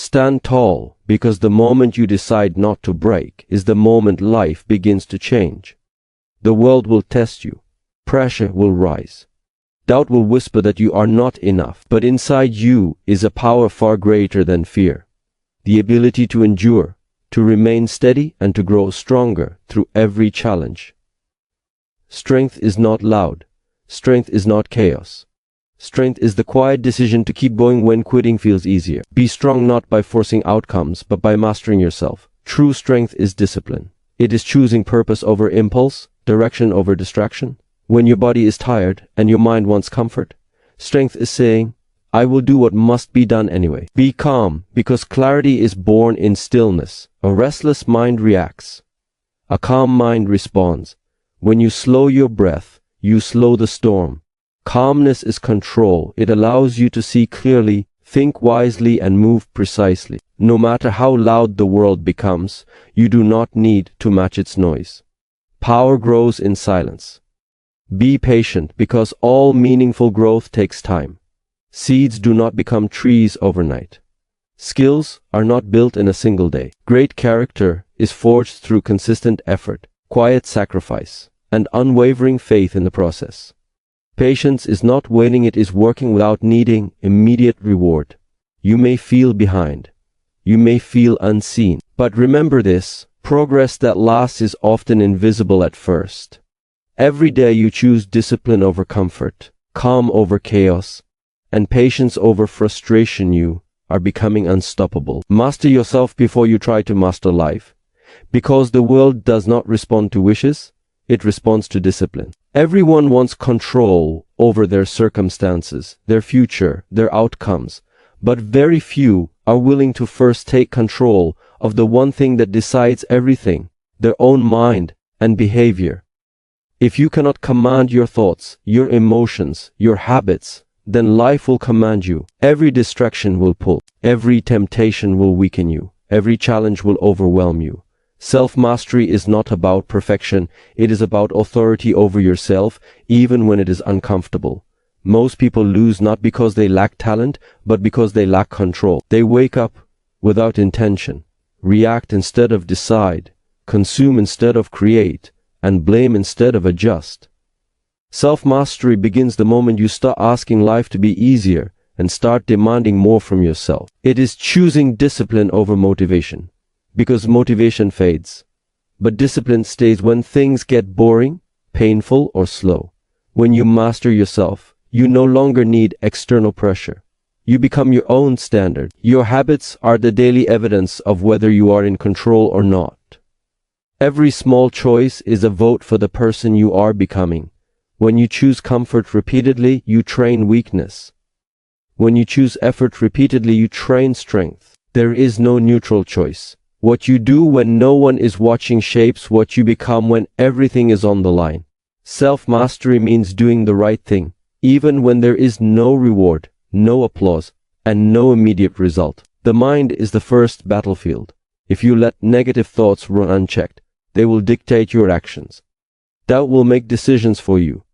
Stand tall, because the moment you decide not to break is the moment life begins to change. The world will test you. Pressure will rise. Doubt will whisper that you are not enough, but inside you is a power far greater than fear. The ability to endure, to remain steady, and to grow stronger through every challenge. Strength is not loud. Strength is not chaos. Strength is the quiet decision to keep going when quitting feels easier. Be strong not by forcing outcomes, but by mastering yourself. True strength is discipline. It is choosing purpose over impulse, direction over distraction. When your body is tired and your mind wants comfort, strength is saying, I will do what must be done anyway. Be calm, because clarity is born in stillness. A restless mind reacts. A calm mind responds. When you slow your breath, you slow the storm. Calmness is control. It allows you to see clearly, think wisely, and move precisely. No matter how loud the world becomes, you do not need to match its noise. Power grows in silence. Be patient, because all meaningful growth takes time. Seeds do not become trees overnight. Skills are not built in a single day. Great character is forged through consistent effort, quiet sacrifice, and unwavering faith in the process. Patience is not waiting, it is working without needing immediate reward. You may feel behind. You may feel unseen. But remember this, progress that lasts is often invisible at first. Every day you choose discipline over comfort, calm over chaos, and patience over frustration. You are becoming unstoppable. Master yourself before you try to master life. Because the world does not respond to wishes, it responds to discipline. Everyone wants control over their circumstances, their future, their outcomes, but very few are willing to first take control of the one thing that decides everything, their own mind and behavior. If you cannot command your thoughts, your emotions, your habits, then life will command you. Every distraction will pull. Every temptation will weaken you. Every challenge will overwhelm you. Self-mastery is not about perfection. It is about authority over yourself, even when it is uncomfortable. Most people lose not because they lack talent, but because they lack control. They wake up without intention, react instead of decide, consume instead of create, and blame instead of adjust. Self-mastery begins the moment you start asking life to be easier and start demanding more from yourself. It is choosing discipline over motivation, because motivation fades, but discipline stays when things get boring, painful, or slow. When you master yourself, you no longer need external pressure. You become your own standard. Your habits are the daily evidence of whether you are in control or not. Every small choice is a vote for the person you are becoming. When you choose comfort repeatedly, you train weakness. When you choose effort repeatedly, you train strength. There is no neutral choice. What you do when no one is watching shapes what you become when everything is on the line. Self-mastery means doing the right thing, even when there is no reward, no applause, and no immediate result. The mind is the first battlefield. If you let negative thoughts run unchecked, they will dictate your actions. Doubt will make decisions for you.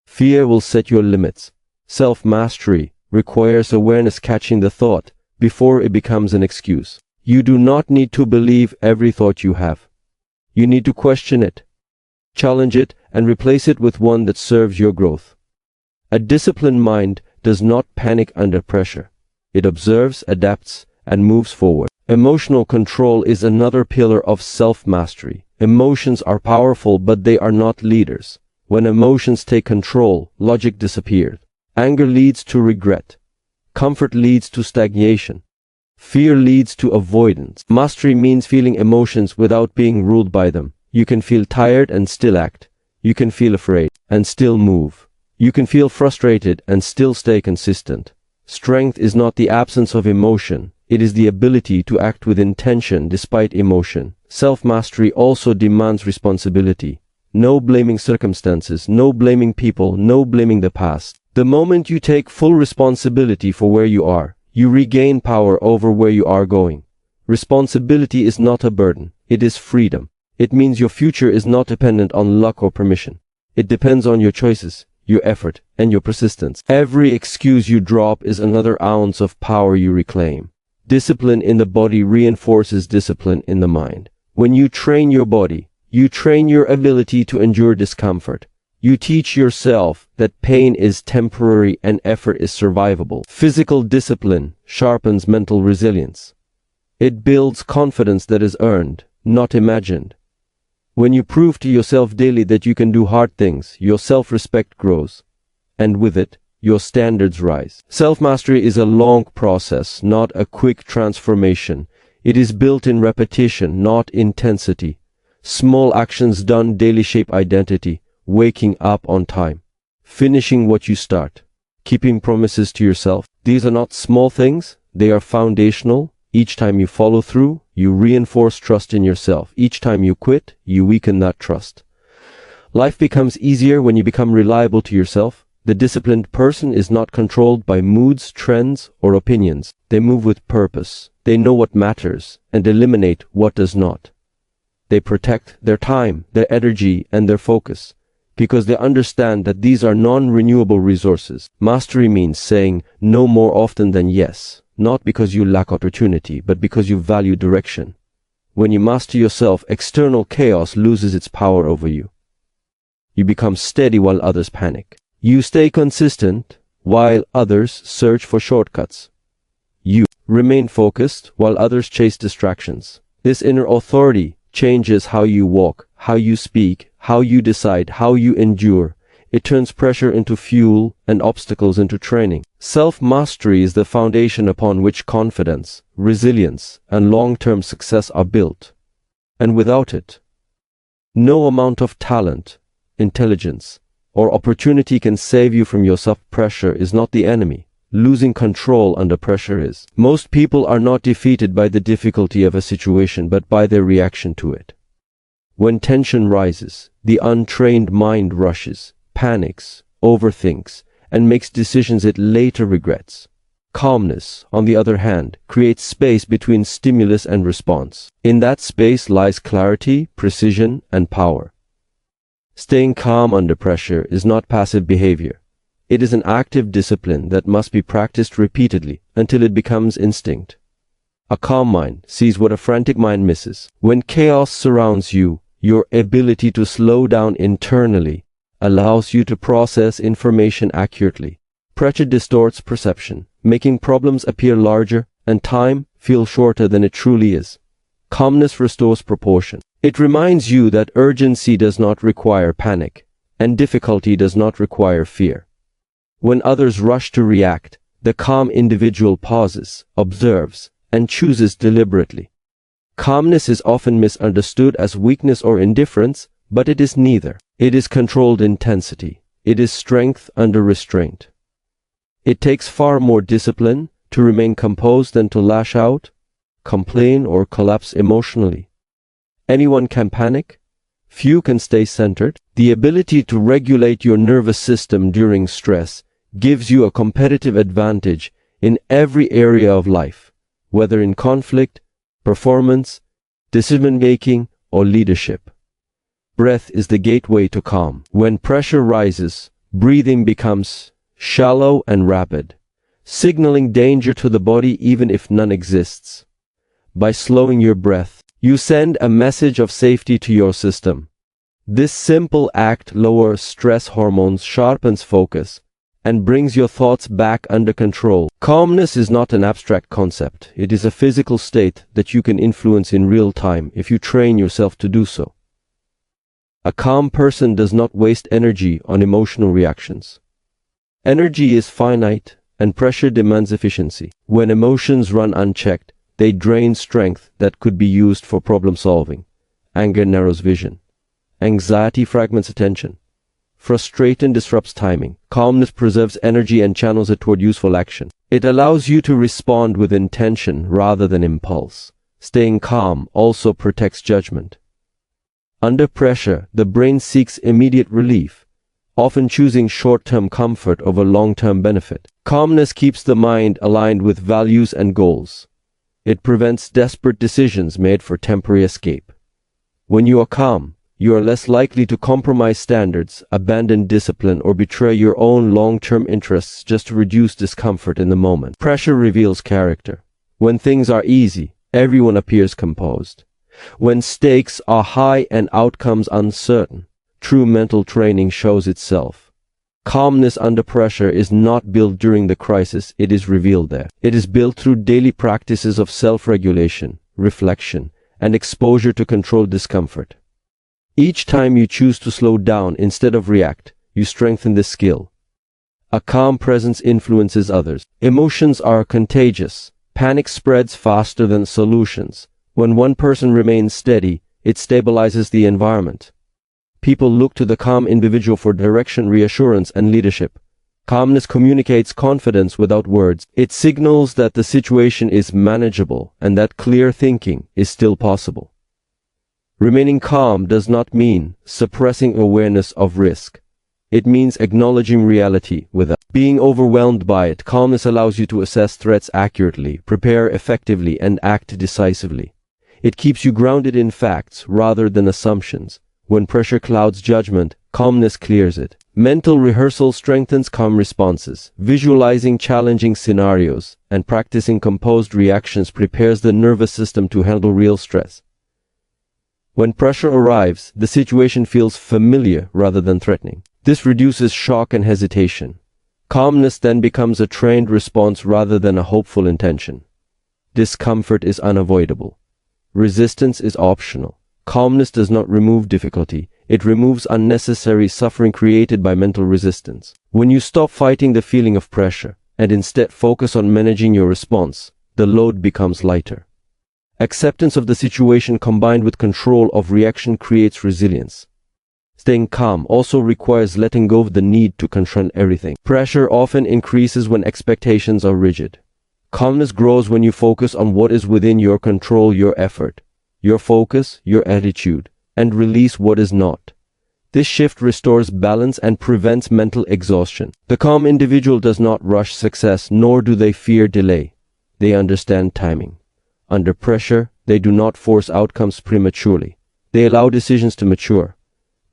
Fear will set your limits. Self-mastery requires awareness, catching the thought before it becomes an excuse. You do not need to believe every thought you have. You need to question it, challenge it, and replace it with one that serves your growth. A disciplined mind does not panic under pressure. It observes, adapts, and moves forward. Emotional control is another pillar of self-mastery. Emotions are powerful, but they are not leaders. When emotions take control, logic disappears. Anger leads to regret. Comfort leads to stagnation. Fear leads to avoidance. Mastery means feeling emotions without being ruled by them. You can feel tired and still act. You can feel afraid and still move. You can feel frustrated and still stay consistent. Strength is not the absence of emotion. It is the ability to act with intention despite emotion. Self-mastery also demands responsibility. No blaming circumstances, no blaming people, no blaming the past. The moment you take full responsibility for where you are, you regain power over where you are going. Responsibility is not a burden. It is freedom. It means your future is not dependent on luck or permission. It depends on your choices, your effort, and your persistence. Every excuse you drop is another ounce of power you reclaim. Discipline in the body reinforces discipline in the mind. When you train your body, you train your ability to endure discomfort. You teach yourself that pain is temporary and effort is survivable. Physical discipline sharpens mental resilience. It builds confidence that is earned, not imagined. When you prove to yourself daily that you can do hard things, your self-respect grows, and with it, your standards rise. Self-mastery is a long process, not a quick transformation. It is built in repetition, not intensity. Small actions done daily shape identity. Waking up on time, finishing what you start, keeping promises to yourself. These are not small things, they are foundational. Each time you follow through, you reinforce trust in yourself. Each time you quit, you weaken that trust. Life becomes easier when you become reliable to yourself. The disciplined person is not controlled by moods, trends, or opinions. They move with purpose. They know what matters and eliminate what does not. They protect their time, their energy, and their focus, because they understand that these are non-renewable resources. Mastery means saying no more often than yes, not because you lack opportunity, but because you value direction. When you master yourself, external chaos loses its power over you. You become steady while others panic. You stay consistent while others search for shortcuts. You remain focused while others chase distractions. This inner authority changes how you walk, how you speak, how you decide, how you endure. It turns pressure into fuel and obstacles into training. Self-mastery is the foundation upon which confidence, resilience, and long-term success are built. And without it, no amount of talent, intelligence, or opportunity can save you from yourself. Pressure is not the enemy. Losing control under pressure is. Most people are not defeated by the difficulty of a situation, but by their reaction to it. When tension rises, the untrained mind rushes, panics, overthinks, and makes decisions it later regrets. Calmness, on the other hand, creates space between stimulus and response. In that space lies clarity, precision, and power. Staying calm under pressure is not passive behavior. It is an active discipline that must be practiced repeatedly until it becomes instinct. A calm mind sees what a frantic mind misses. When chaos surrounds you, your ability to slow down internally allows you to process information accurately. Pressure distorts perception, making problems appear larger and time feel shorter than it truly is. Calmness restores proportion. It reminds you that urgency does not require panic, and difficulty does not require fear. When others rush to react, the calm individual pauses, observes, and chooses deliberately. Calmness is often misunderstood as weakness or indifference, but it is neither. It is controlled intensity. It is strength under restraint. It takes far more discipline to remain composed than to lash out, complain, or collapse emotionally. Anyone can panic. Few can stay centered. The ability to regulate your nervous system during stress gives you a competitive advantage in every area of life, whether in conflict, performance, decision-making, or leadership. Breath is the gateway to calm. When pressure rises, breathing becomes shallow and rapid, signaling danger to the body even if none exists. By slowing your breath, you send a message of safety to your system. This simple act lowers stress hormones, sharpens focus, and brings your thoughts back under control. Calmness is not an abstract concept. It is a physical state that you can influence in real time if you train yourself to do so. A calm person does not waste energy on emotional reactions. Energy is finite, and pressure demands efficiency. When emotions run unchecked, they drain strength that could be used for problem solving. Anger narrows vision. Anxiety fragments attention. Frustration disrupts timing. Calmness preserves energy and channels it toward useful action. It allows you to respond with intention rather than impulse. Staying calm also protects judgment. Under pressure, the brain seeks immediate relief, often choosing short-term comfort over long-term benefit. Calmness keeps the mind aligned with values and goals. It prevents desperate decisions made for temporary escape. When you are calm, you are less likely to compromise standards, abandon discipline, or betray your own long-term interests just to reduce discomfort in the moment. Pressure reveals character. When things are easy, everyone appears composed. When stakes are high and outcomes uncertain, true mental training shows itself. Calmness under pressure is not built during the crisis, it is revealed there. It is built through daily practices of self-regulation, reflection, and exposure to controlled discomfort. Each time you choose to slow down instead of react, you strengthen this skill. A calm presence influences others. Emotions are contagious. Panic spreads faster than solutions. When one person remains steady, it stabilizes the environment. People look to the calm individual for direction, reassurance, and leadership. Calmness communicates confidence without words. It signals that the situation is manageable and that clear thinking is still possible. Remaining calm does not mean suppressing awareness of risk. It means acknowledging reality without being overwhelmed by it. Calmness allows you to assess threats accurately, prepare effectively, and act decisively. It keeps you grounded in facts rather than assumptions. When pressure clouds judgment, calmness clears it. Mental rehearsal strengthens calm responses. Visualizing challenging scenarios and practicing composed reactions prepares the nervous system to handle real stress. When pressure arrives, the situation feels familiar rather than threatening. This reduces shock and hesitation. Calmness then becomes a trained response rather than a hopeful intention. Discomfort is unavoidable. Resistance is optional. Calmness does not remove difficulty. It removes unnecessary suffering created by mental resistance. When you stop fighting the feeling of pressure and instead focus on managing your response, the load becomes lighter. Acceptance of the situation combined with control of reaction creates resilience. Staying calm also requires letting go of the need to confront everything. Pressure often increases when expectations are rigid. Calmness grows when you focus on what is within your control, your effort, your focus, your attitude, and release what is not. This shift restores balance and prevents mental exhaustion. The calm individual does not rush success, nor do they fear delay. They understand timing. Under pressure, they do not force outcomes prematurely. They allow decisions to mature.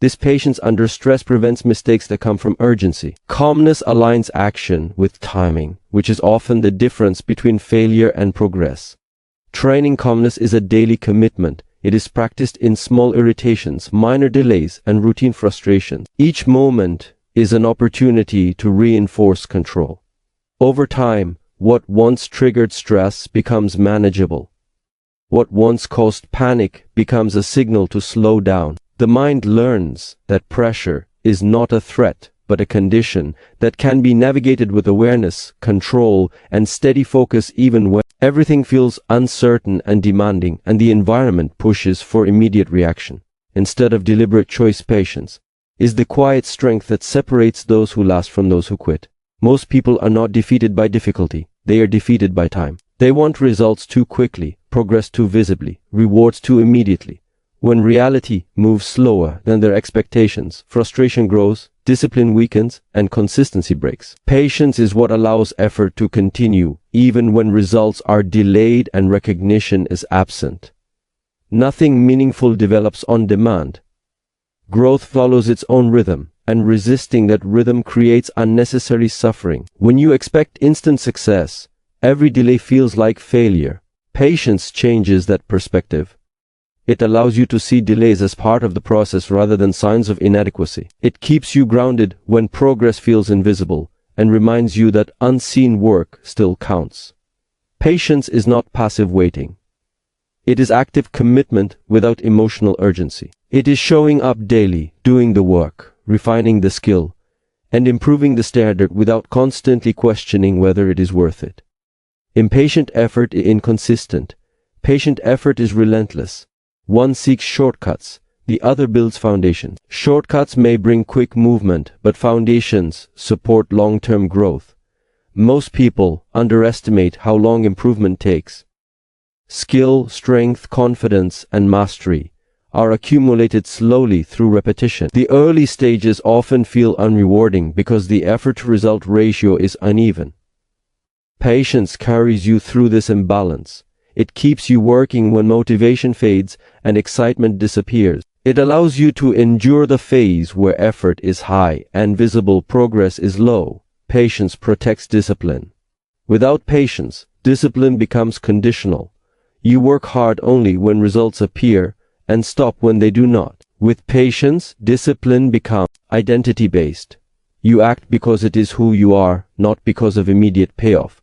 This patience under stress prevents mistakes that come from urgency. Calmness aligns action with timing, which is often the difference between failure and progress. Training calmness is a daily commitment. It is practiced in small irritations, minor delays, and routine frustrations. Each moment is an opportunity to reinforce control. Over time, what once triggered stress becomes manageable. What once caused panic becomes a signal to slow down. The mind learns that pressure is not a threat, but a condition that can be navigated with awareness, control, and steady focus even when everything feels uncertain and demanding and the environment pushes for immediate reaction. Instead of deliberate choice, patience is the quiet strength that separates those who last from those who quit. Most people are not defeated by difficulty. They are defeated by time. They want results too quickly, progress too visibly, rewards too immediately. When reality moves slower than their expectations, frustration grows, discipline weakens, and consistency breaks. Patience is what allows effort to continue, even when results are delayed and recognition is absent. Nothing meaningful develops on demand. Growth follows its own rhythm, and resisting that rhythm creates unnecessary suffering. When you expect instant success, every delay feels like failure. Patience changes that perspective. It allows you to see delays as part of the process rather than signs of inadequacy. It keeps you grounded when progress feels invisible and reminds you that unseen work still counts. Patience is not passive waiting. It is active commitment without emotional urgency. It is showing up daily, doing the work, refining the skill, and improving the standard without constantly questioning whether it is worth it. Impatient effort is inconsistent. Patient effort is relentless. One seeks shortcuts, the other builds foundations. Shortcuts may bring quick movement, but foundations support long-term growth. Most people underestimate how long improvement takes. Skill, strength, confidence, and mastery are accumulated slowly through repetition. The early stages often feel unrewarding because the effort-to-result ratio is uneven. Patience carries you through this imbalance. It keeps you working when motivation fades and excitement disappears. It allows you to endure the phase where effort is high and visible progress is low. Patience protects discipline. Without patience, discipline becomes conditional. You work hard only when results appear and stop when they do not. With patience, discipline becomes identity-based. You act because it is who you are, not because of immediate payoff.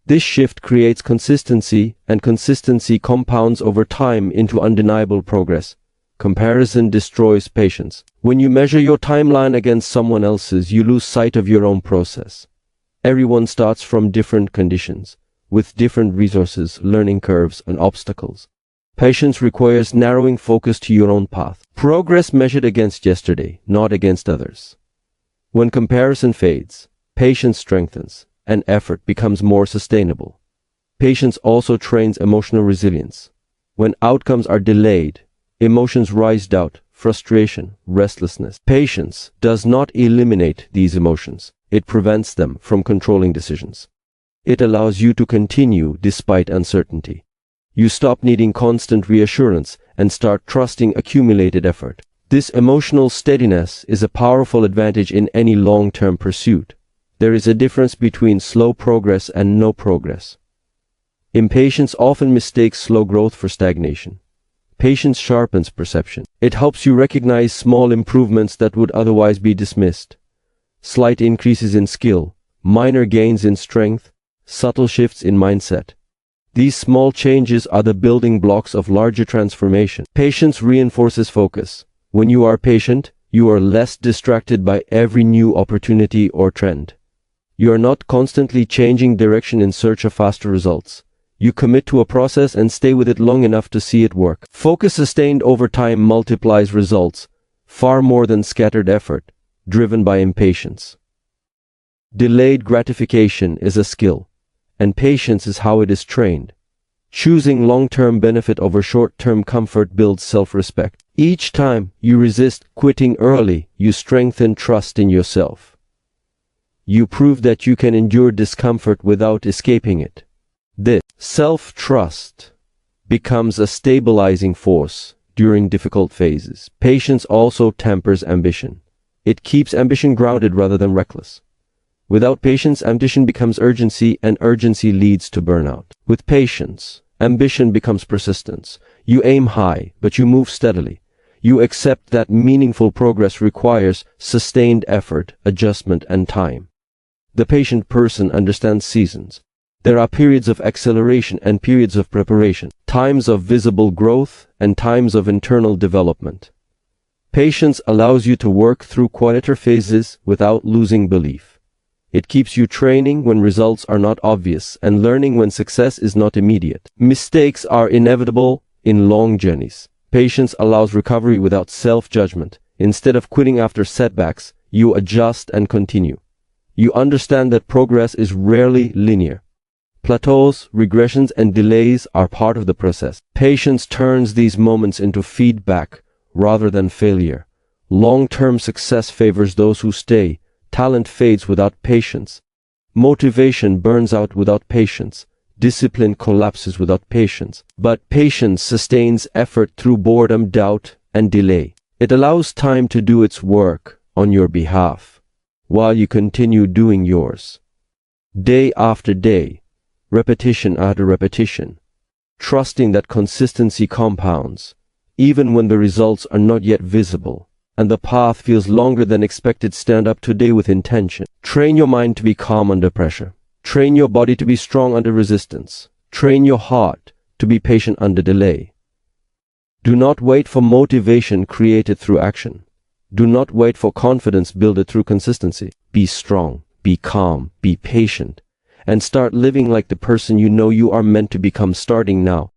This shift creates consistency, and consistency compounds over time into undeniable progress. Comparison destroys patience. When you measure your timeline against someone else's, you lose sight of your own process. Everyone starts from different conditions, with different resources, learning curves, and obstacles. Patience requires narrowing focus to your own path. Progress measured against yesterday, not against others. When comparison fades, patience strengthens, and effort becomes more sustainable. Patience also trains emotional resilience. When outcomes are delayed, emotions rise: doubt, frustration, restlessness. Patience does not eliminate these emotions. It prevents them from controlling decisions. It allows you to continue despite uncertainty. You stop needing constant reassurance and start trusting accumulated effort. This emotional steadiness is a powerful advantage in any long-term pursuit. There is a difference between slow progress and no progress. Impatience often mistakes slow growth for stagnation. Patience sharpens perception. It helps you recognize small improvements that would otherwise be dismissed. Slight increases in skill, minor gains in strength, subtle shifts in mindset. These small changes are the building blocks of larger transformation. Patience reinforces focus. When you are patient, you are less distracted by every new opportunity or trend. You are not constantly changing direction in search of faster results. You commit to a process and stay with it long enough to see it work. Focus sustained over time multiplies results, far more than scattered effort, driven by impatience. Delayed gratification is a skill, and patience is how it is trained. Choosing long-term benefit over short-term comfort builds self-respect. Each time you resist quitting early, you strengthen trust in yourself. You prove that you can endure discomfort without escaping it. This self-trust becomes a stabilizing force during difficult phases. Patience also tempers ambition. It keeps ambition grounded rather than reckless. Without patience, ambition becomes urgency, and urgency leads to burnout. With patience, ambition becomes persistence. You aim high, but you move steadily. You accept that meaningful progress requires sustained effort, adjustment, and time. The patient person understands seasons. There are periods of acceleration and periods of preparation, times of visible growth and times of internal development. Patience allows you to work through quieter phases without losing belief. It keeps you training when results are not obvious and learning when success is not immediate. Mistakes are inevitable in long journeys. Patience allows recovery without self-judgment. Instead of quitting after setbacks, you adjust and continue. You understand that progress is rarely linear. Plateaus, regressions, and delays are part of the process. Patience turns these moments into feedback rather than failure. Long-term success favors those who stay. Talent fades without patience. Motivation burns out without patience. Discipline collapses without patience. But patience sustains effort through boredom, doubt, and delay. It allows time to do its work on your behalf, while you continue doing yours. Day after day, repetition after repetition, trusting that consistency compounds, even when the results are not yet visible, and the path feels longer than expected. Stand up today with intention. Train your mind to be calm under pressure. Train your body to be strong under resistance. Train your heart to be patient under delay. Do not wait for motivation created through action. Do not wait for confidence built through consistency. Be strong, be calm, be patient, and start living like the person you know you are meant to become, starting now.